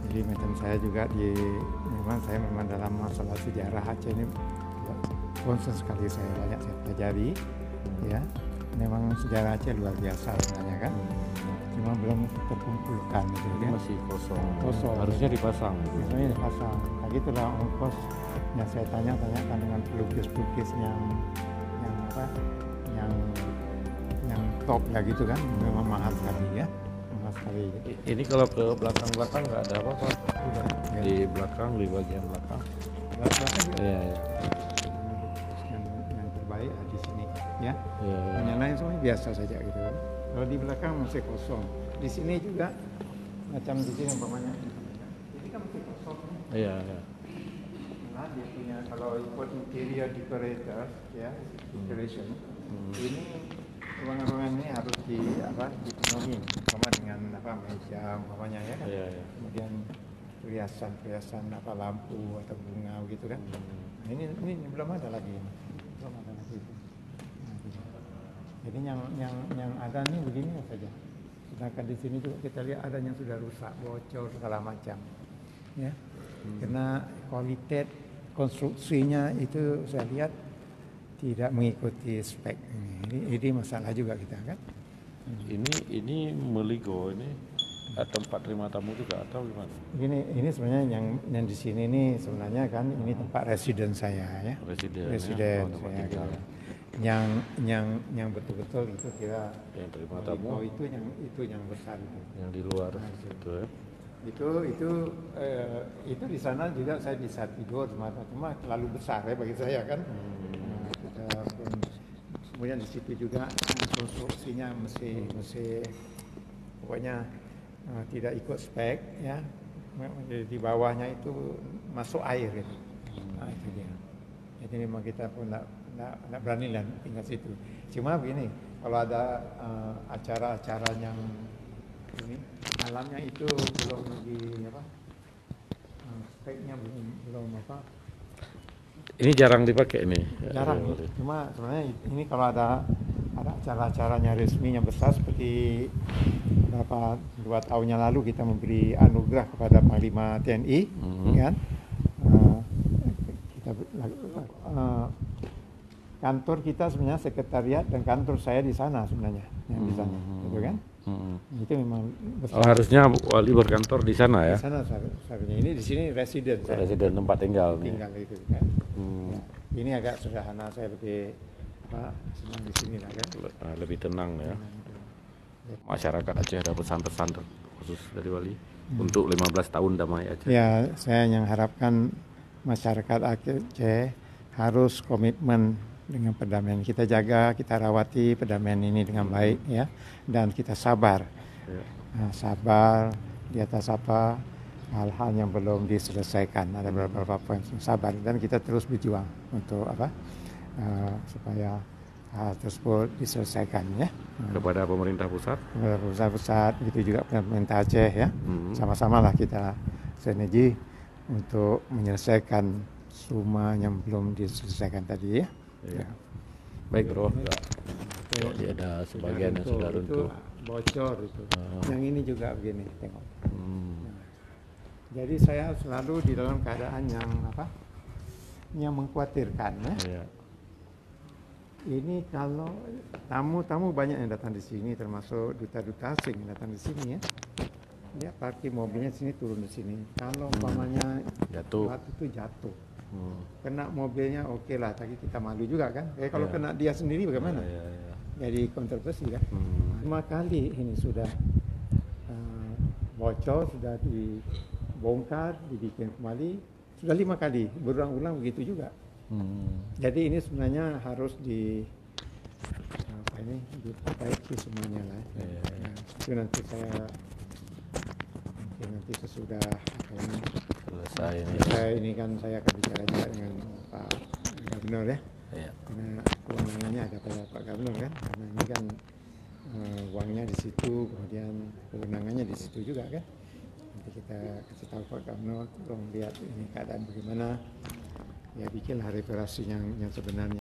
Jadi macam saya juga memang saya dalam masalah sejarah Aceh ini concern sekali, saya banyak saya pelajari, ya. Memang sejarah Aceh luar biasa sebenarnya kan, cuma belum terkumpulkan gitu kan. Masih kosong. Harusnya dipasang. Harusnya dipasang. Nah gitulah ongkos yang saya tanyakan dengan pelukis-pelukis yang top ya gitu kan, memang mahal sekali ya. Sekali. Ini kalau ke belakang nggak ada apa-apa. Ya. Di belakang, di bagian belakang. Iya. Yang terbaik di sini ya. Iya. Yang lain semuanya biasa saja gitu. Kalau di belakang masih kosong. Di sini juga macam di sini umpamanya. Ini kan masih kosong. Iya. Nah dia punya, kalau ikut interior decorator ya, decoration, ini ruangan-ruangan ini harus dipenuhi, sama dengan meja umpamanya ya kan. Iya. Kemudian perhiasan lampu atau bunga gitu kan. Nah, ini belum ada lagi. Belum ada lagi itu. Nah, gitu. Jadi yang ada nih begini saja. Sedangkan di sini juga kita lihat ada yang sudah rusak, bocor segala macam. Ya. Karena kualitas konstruksinya itu saya lihat tidak mengikuti spek ini masalah juga kita kan. Ini Meligo ini tempat terima tamu juga atau gimana? Ini sebenarnya yang di sini ini sebenarnya kan ini tempat residen saya ya. Residen ya? Saya gitu. Yang betul-betul itu kira yang terima tamu. itu yang besar itu. Yang di luar itu ya. Itu di sana juga saya bisa tidur cuma terlalu besar ya bagi saya kan. Kemudian di situ juga konstruksinya mesti pokoknya tidak ikut spek ya. Di bawahnya itu masuk air gitu. Nah, itu dia. Jadi memang kita pun tidak berani lah tinggal situ. Cuma begini, kalau ada acara-acara yang ini alamnya itu belum speknya belum Ini jarang dipakai ini. Jarang. Cuma sebenarnya ini kalau ada acara-acaranya resmi yang besar seperti 2 tahun yang lalu kita memberi anugerah kepada Panglima TNI, kan? Kantor kita sebenarnya sekretariat dan kantor saya di sana sebenarnya, yang di sana, gitu kan? Itu memang besar. Harusnya wali berkantor di sana ya? Di sana sebenarnya. Ini di sini residen saya. Residen tempat tinggal. Tinggal itu kan. Ya. Ini agak sederhana, saya lebih senang di sini lah kan. Lebih tenang ya. Masyarakat Aceh ada pesan-pesan khusus dari wali untuk 15 tahun damai Aceh. Ya, saya yang harapkan masyarakat Aceh harus komitmen dengan perdamaian. Kita jaga, kita rawati perdamaian ini dengan baik ya, dan kita sabar. Sabar di atas hal-hal yang belum diselesaikan. Ada beberapa poin sabar dan kita terus berjuang untuk supaya hal tersebut diselesaikan ya. Kepada pemerintah pusat. Kepada pemerintah pusat, begitu juga pemerintah Aceh ya. Sama-sama lah kita sinergi untuk menyelesaikan semua yang belum diselesaikan tadi ya. Ya. Baik bro. Jadi ada sebagian yang sudah runtuh. Bocor itu. Yang ini juga begini, tengok. Jadi saya selalu di dalam keadaan yang mengkhawatirkan ya. Ini kalau tamu-tamu banyak yang datang di sini, termasuk duta-duta asing yang datang di sini ya. Dia parkir mobilnya sini, turun di sini. Kalau umpamanya itu jatuh. Kena mobilnya oke lah, tapi kita malu juga kan. Kalau kena dia sendiri bagaimana? Jadi kontroversi kan. 5 kali ini sudah bocor, sudah dibongkar, dibikin kembali. Sudah 5 kali, berulang-ulang begitu juga. Jadi ini sebenarnya harus diperbaiki semuanya lah. Itu nanti sesudah selesai ini kan saya akan bicara juga dengan Pak Gubernur ya. Karena kewenangannya ada pada Pak Gubernur kan. Karena ini kan uangnya di situ, kemudian kewenangannya di situ juga kan. Nanti kita kasih tahu Pak Gubernur, tolong lihat ini keadaan bagaimana. Ya bikinlah reparasi yang sebenarnya.